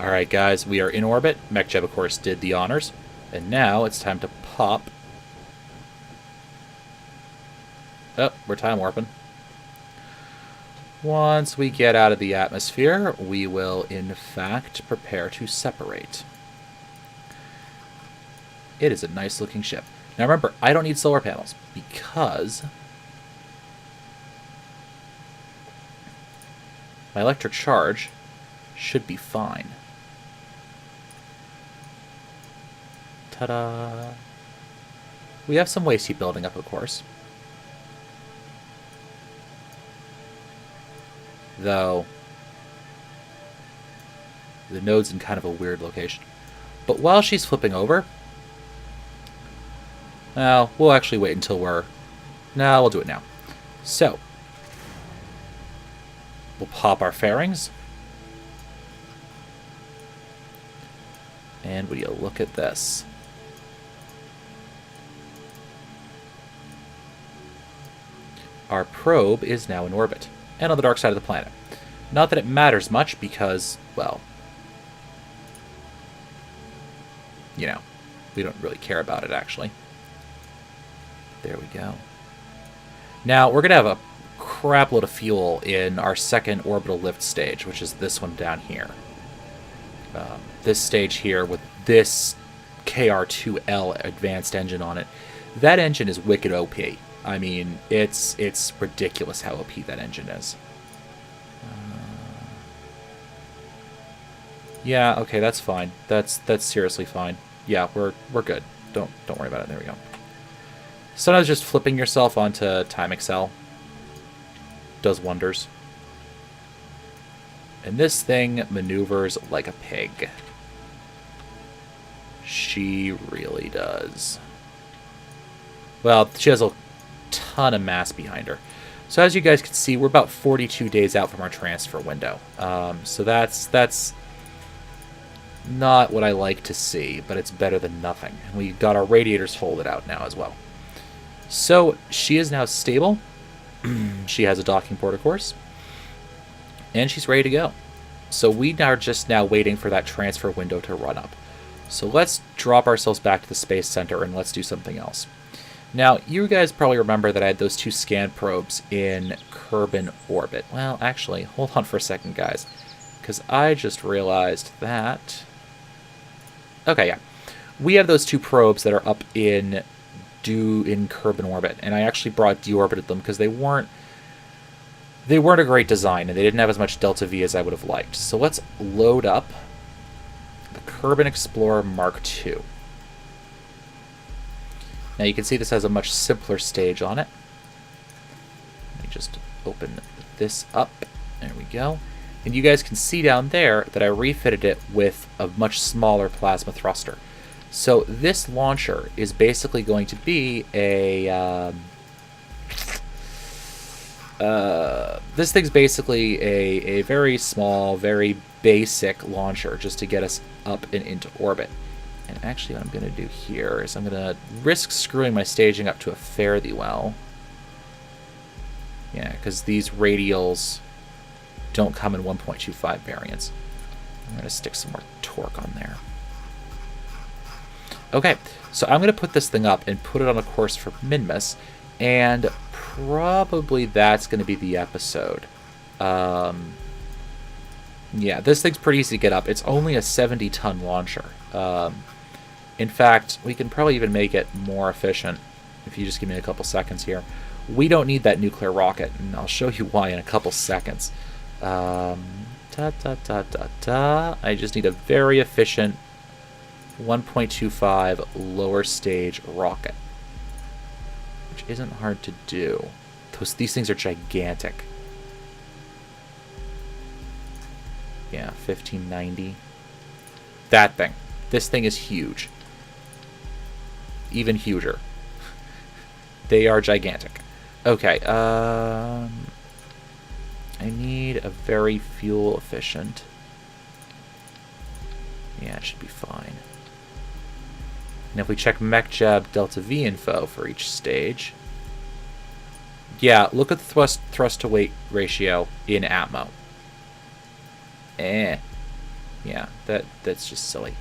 Alright guys, we are in orbit. mk2, of course, did the honors. And now it's time to pop. Oh, we're time warping. Once we get out of the atmosphere, we will, in fact, prepare to separate. It is a nice-looking ship. Now remember, I don't need solar panels, because my electric charge should be fine. Ta-da! We have some waste heat building up, of course. Though the node's in kind of a weird location. But while she's flipping over, well, we'll actually wait until we're... No, we'll do it now. So, we'll pop our fairings. And would you look at this? Our probe is now in orbit, and on the dark side of the planet. Not that it matters much because, well, you know, we don't really care about it, actually. There we go. Now, we're going to have a crap load of fuel in our second orbital lift stage, which is this one down here. This stage here with this KR2L advanced engine on it. That engine is wicked OP. I mean, it's ridiculous how OP that engine is. Yeah, okay, that's fine. That's seriously fine. Yeah, we're good. Don't worry about it. There we go. Sometimes just flipping yourself onto Time Excel does wonders. And this thing maneuvers like a pig. She really does. Well, she has a ton of mass behind her. So as you guys can see, we're about 42 days out from our transfer window. So that's not what I like to see, but it's better than nothing. And we got our radiators folded out now as well. So she is now stable. She has a docking port, of course. And she's ready to go. So we are just now waiting for that transfer window to run up. So let's drop ourselves back to the Space Center and let's do something else. Now, you guys probably remember that I had those two scan probes in Kerbal orbit. Well, actually, hold on for a second, guys. Because I just realized that... Okay, yeah. We have those two probes that are up in Kerbal orbit. And I actually deorbited them because they weren't a great design, and they didn't have as much Delta V as I would have liked. So let's load up the Duna Explorer Mark II. Now you can see this has a much simpler stage on it. Let me just open this up. There we go. And you guys can see down there that I refitted it with a much smaller plasma thruster. So this launcher is basically going to be a... this thing's basically a very small, very basic launcher just to get us up and into orbit. And actually what I'm going to do here is I'm going to risk screwing my staging up to a fare thee well. Yeah, because these radials don't come in 1.25 variants. I'm going to stick some more torque on there. Okay, so I'm going to put this thing up and put it on a course for Minmus, and probably that's going to be the episode. Yeah, this thing's pretty easy to get up. It's only a 70-ton launcher. In fact, we can probably even make it more efficient if you just give me a couple seconds here. We don't need that nuclear rocket, and I'll show you why in a couple seconds. I just need a very efficient 1.25 lower stage rocket, which isn't hard to do. These things are gigantic. Yeah, 1590. That thing. This thing is huge. Even huger. They are gigantic. Okay, I need a very fuel efficient. Yeah, it should be fine. And if we check mk2 delta V info for each stage, yeah, look at the thrust to weight ratio in Atmo. Yeah, that's just silly.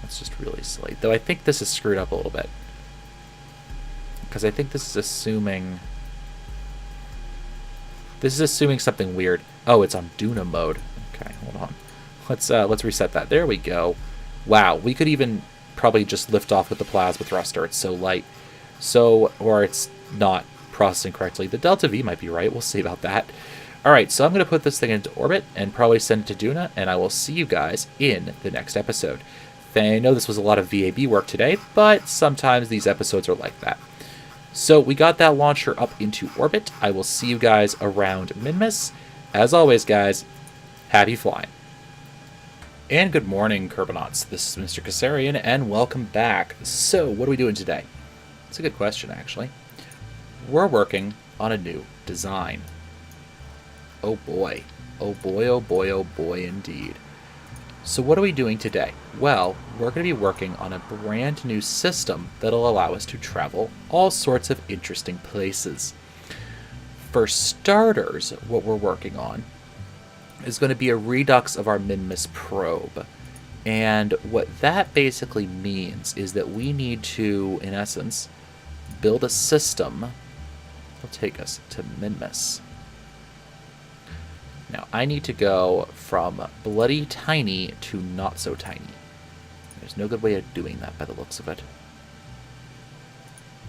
That's just really silly. Though I think this is screwed up a little bit. Because I think this is assuming... This is assuming something weird. Oh, it's on Duna mode. Okay, hold on. Let's reset that. There we go. Wow, we could even probably just lift off with the plasma thruster. It's so light. So, or it's not processing correctly. The Delta V might be right. We'll see about that. Alright, so I'm going to put this thing into orbit and probably send it to Duna, and I will see you guys in the next episode. I know this was a lot of VAB work today, but sometimes these episodes are like that. So we got that launcher up into orbit. I will see you guys around Minmus. As always, guys, happy flying. And good morning, Kerbonauts. This is Mr. Kasarian, and welcome back. So, what are we doing today? It's a good question, actually. We're working on a new design. Oh boy. Oh boy, oh boy, oh boy, indeed. So what are we doing today? Well, we're going to be working on a brand new system that'll allow us to travel all sorts of interesting places. For starters, what we're working on is going to be a redux of our Minmus probe. And what that basically means is that we need to, in essence, build a system that'll take us to Minmus. Now, I need to go from bloody tiny to not so tiny. There's no good way of doing that by the looks of it.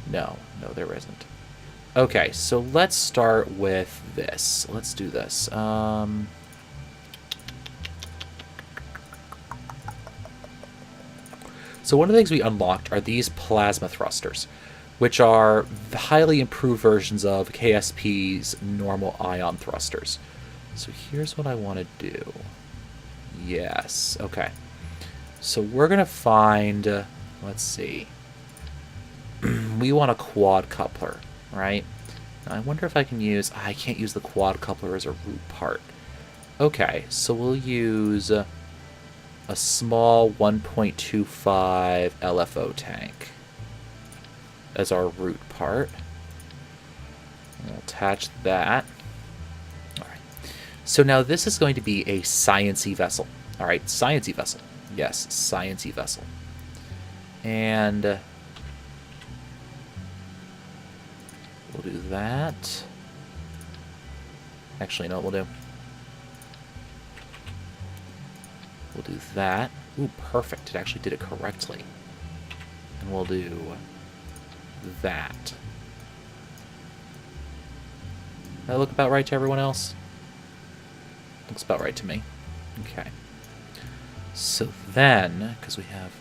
No, there isn't. Okay, so let's start with this. Let's do this. So one of the things we unlocked are these plasma thrusters, which are highly improved versions of KSP's normal ion thrusters. So here's what I want to do. Yes, okay. So we're going to find, let's see. We want a quad coupler, right? Now I wonder if I can use, I can't use the quad coupler as a root part. Okay, so we'll use a small 1.25 LFO tank as our root part. And we'll attach that. So now this is going to be a science-y vessel. All right, science-y vessel. Yes, science-y vessel. And we'll do that. Actually, you know what we'll do? We'll do that. Ooh, perfect. It actually did it correctly. And we'll do that. That look about right to everyone else? Looks about right to me. Okay. So then, because we have...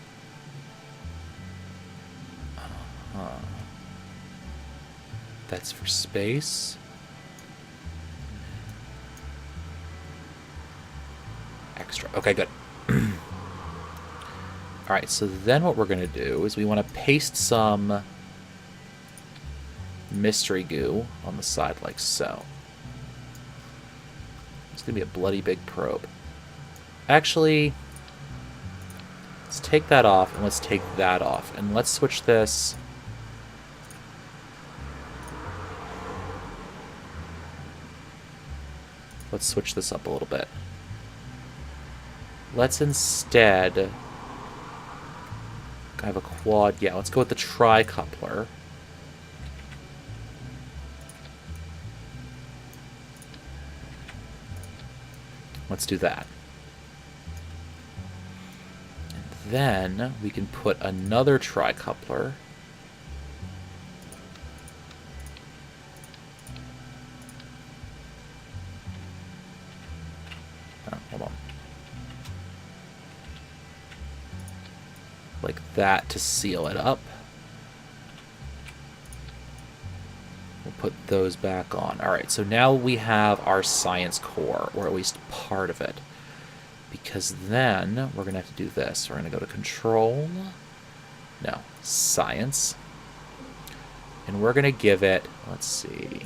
That's for space. Extra. Okay, good. Alright, so then what we're going to do is we want to paste some mystery goo on the side like so. It's going to be a bloody big probe. Actually, let's take that off and let's take that off. And let's switch this. Let's switch this up a little bit. Let's instead have a quad. Yeah, let's go with the tri-coupler. Let's do that. And then we can put another tri-coupler. Oh, hold on. Like that to seal it up. We'll put those back on. Alright, so now we have our science core, or at least part of it. Because then we're going to have to do this. We're going to go to control. No, science. And we're going to give it, let's see.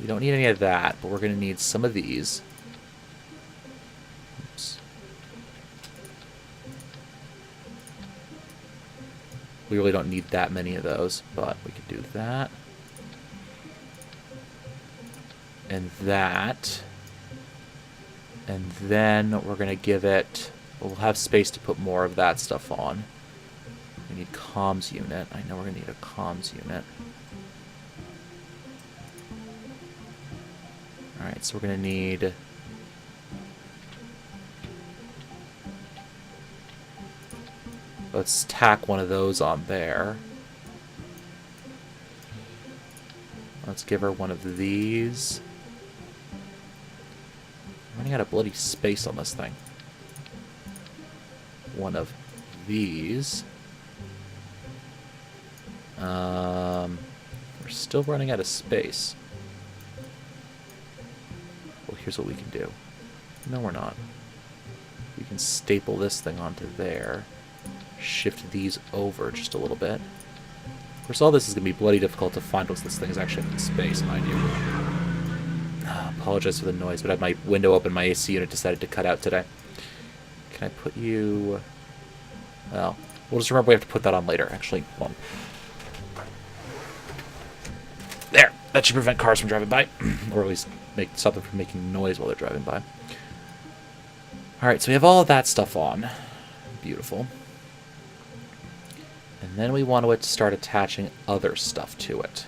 We don't need any of that, but we're going to need some of these. Oops. We really don't need that many of those, but we can do that. And that. And then we're going to give it... We'll have space to put more of that stuff on. We need comms unit. I know we're going to need a comms unit. Alright, so we're going to need... Let's tack one of those on there. Let's give her one of these. I'm running out of bloody space on this thing. One of these. We're still running out of space. Well, here's what we can do. No, we're not. We can staple this thing onto there. Shift these over just a little bit. Of course, all this is going to be bloody difficult to find once this thing is actually in space, mind you. Apologize for the noise, but I had my window open. My AC unit decided to cut out today. Can I put you... Well, we'll just remember we have to put that on later. Actually, hold on. There! That should prevent cars from driving by. Or at least stop them from making noise while they're driving by. Alright, so we have all of that stuff on. Beautiful. And then we want to start attaching other stuff to it.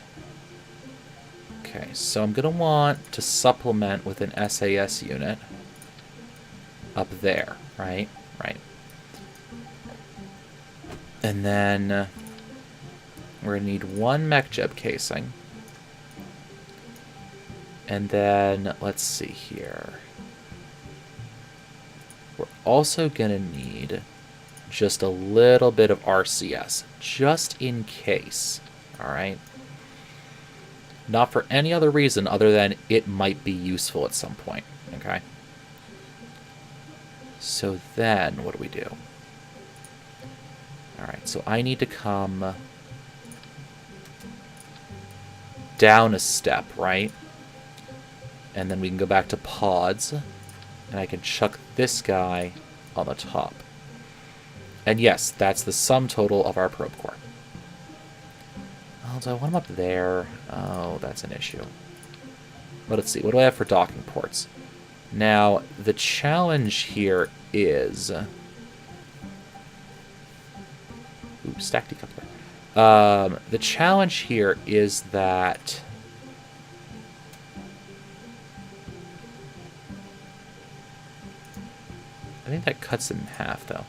Okay, so I'm going to want to supplement with an SAS unit up there, right? Right. And then we're going to need one mech jeb casing. And then, let's see here. We're also going to need just a little bit of RCS, just in case, alright? Not for any other reason other than it might be useful at some point, okay? So then, what do we do? Alright, so I need to come down a step, right? And then we can go back to pods, and I can chuck this guy on the top. And yes, that's the sum total of our probe core. Oh, do I want them up there? Oh, that's an issue. But let's see. What do I have for docking ports? Now, the challenge here is... Ooh, stack decoupler. The challenge here is that... I think that cuts it in half, though.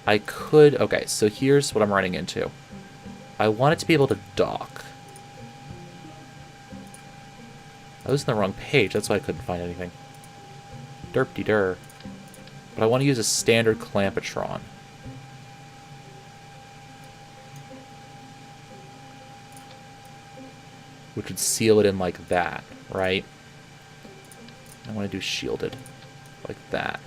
I could... Okay, so here's what I'm running into. I want it to be able to dock. I was in the wrong page, that's why I couldn't find anything. Derp-de-dur. But I want to use a standard clampetron. Which would seal it in like that, right? I want to do shielded. Like that.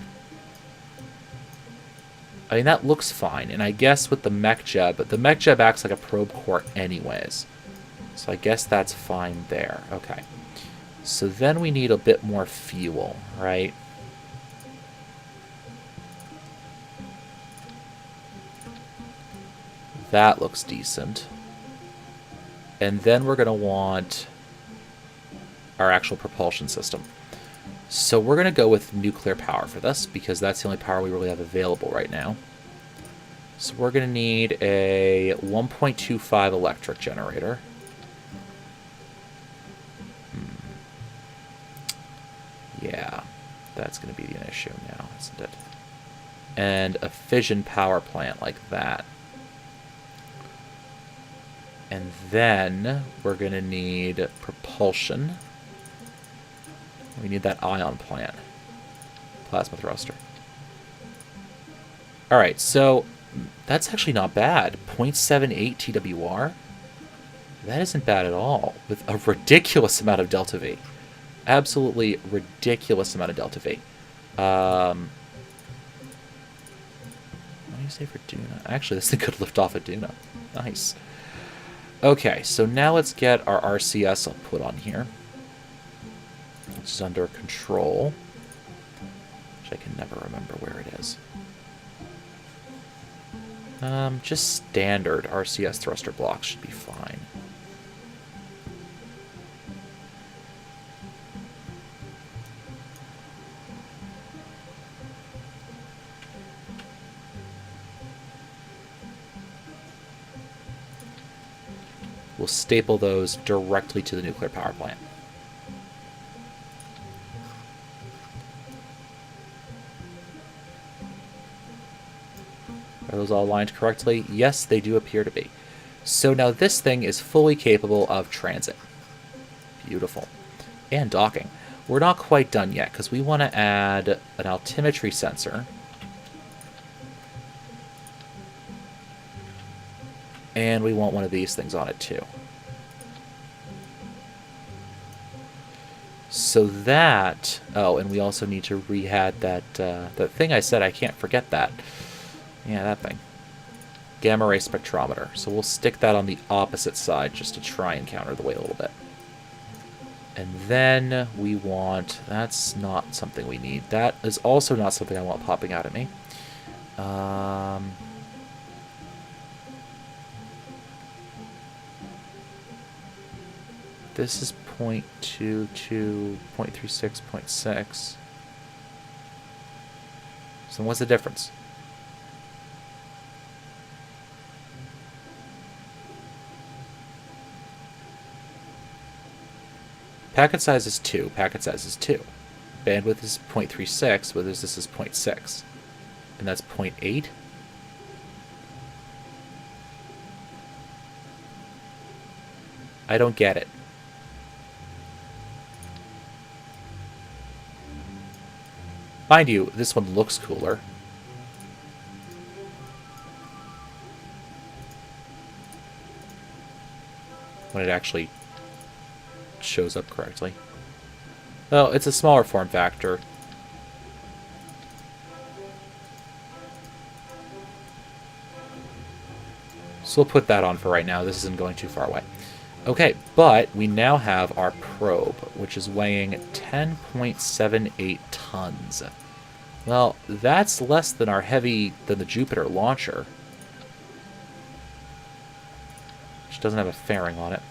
I mean, that looks fine. And I guess with the mech jeb, but the mech jeb acts like a probe core anyways. So I guess that's fine there. Okay. So then we need a bit more fuel, right? That looks decent. And then we're going to want our actual propulsion system. So we're going to go with nuclear power for this, because that's the only power we really have available right now. So we're going to need a 1.25 electric generator. Yeah, that's going to be an issue now, isn't it? And a fission power plant like that. And then we're going to need propulsion. We need that ion plant. Plasma thruster. Alright, so that's actually not bad. 0.78 TWR? That isn't bad at all. With a ridiculous amount of delta V. Absolutely ridiculous amount of delta V. What do you say for Duna? Actually, this thing could lift off at Duna. Nice. Okay, so now let's get our RCS put on here. Which is under control. Which I can never remember where it is. Just standard RCS thruster blocks should be fine. We'll staple those directly to the nuclear power plant. Are those all aligned correctly? Yes, they do appear to be. So now this thing is fully capable of transit. Beautiful. And docking. We're not quite done yet, because we want to add an altimetry sensor. And we want one of these things on it, too. So that... Oh, and we also need to rehab that, that thing I said. I can't forget that. Yeah, that thing. Gamma ray spectrometer. So we'll stick that on the opposite side just to try and counter the weight a little bit. And then we want... That's not something we need. That is also not something I want popping out at me. This is 0.22, 0.36, 0.6. So what's the difference? Packet size is 2. Packet size is 2. Bandwidth is 0.36, whereas this is 0.6. And that's 0.8? I don't get it. Mind you, this one looks cooler. When it actually shows up correctly. Well, it's a smaller form factor. So we'll put that on for right now. This isn't going too far away. Okay, but we now have our probe, which is weighing 10.78 tons. Well, that's less than than the Jupiter launcher, which doesn't have a fairing on it.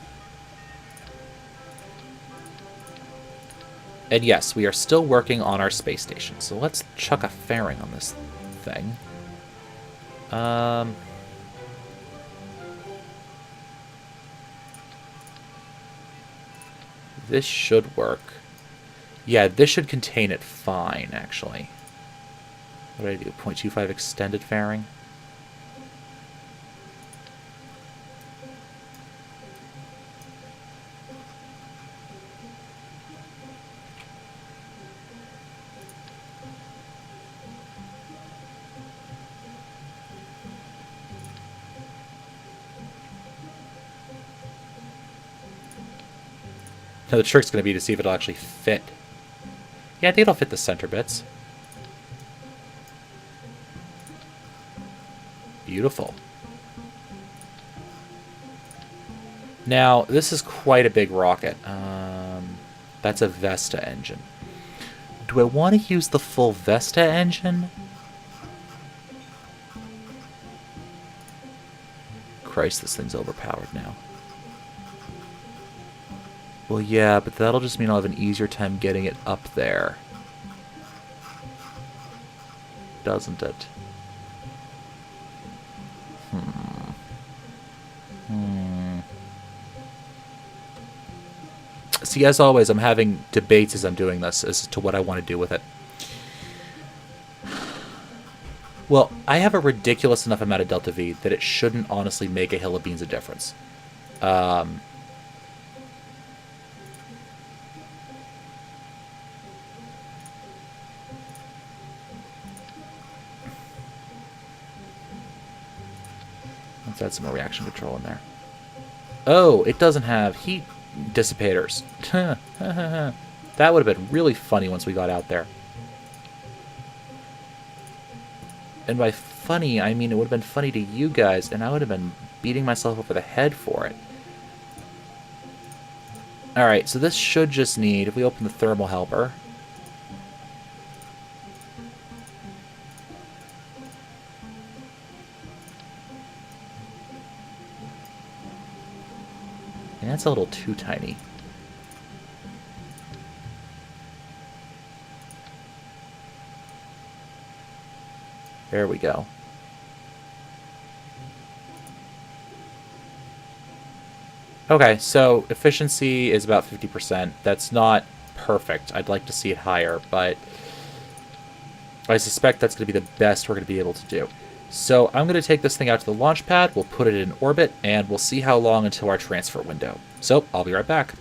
And yes, we are still working on our space station, so let's chuck a fairing on this thing. This should work. Yeah, this should contain it fine, actually. What did I do? 0.25 extended fairing? Now the trick's going to be to see if it'll actually fit. Yeah, I think it'll fit the center bits. Beautiful. Now, this is quite a big rocket. That's a Vesta engine. Do I want to use the full Vesta engine? Christ, this thing's overpowered now. Well, yeah, but that'll just mean I'll have an easier time getting it up there. Doesn't it? See, as always, I'm having debates as I'm doing this as to what I want to do with it. Well, I have a ridiculous enough amount of Delta V that it shouldn't honestly make a hill of beans of difference. Let's add some more reaction control in there. Oh, it doesn't have heat dissipators. That would have been really funny once we got out there. And by funny, I mean it would have been funny to you guys, and I would have been beating myself over the head for it. Alright, so this should just need, if we open the thermal helper... And that's a little too tiny. There we go. Okay, so efficiency is about 50%. That's not perfect. I'd like to see it higher, but I suspect that's going to be the best we're going to be able to do. So I'm going to take this thing out to the launch pad, we'll put it in orbit, and we'll see how long until our transfer window. So I'll be right back.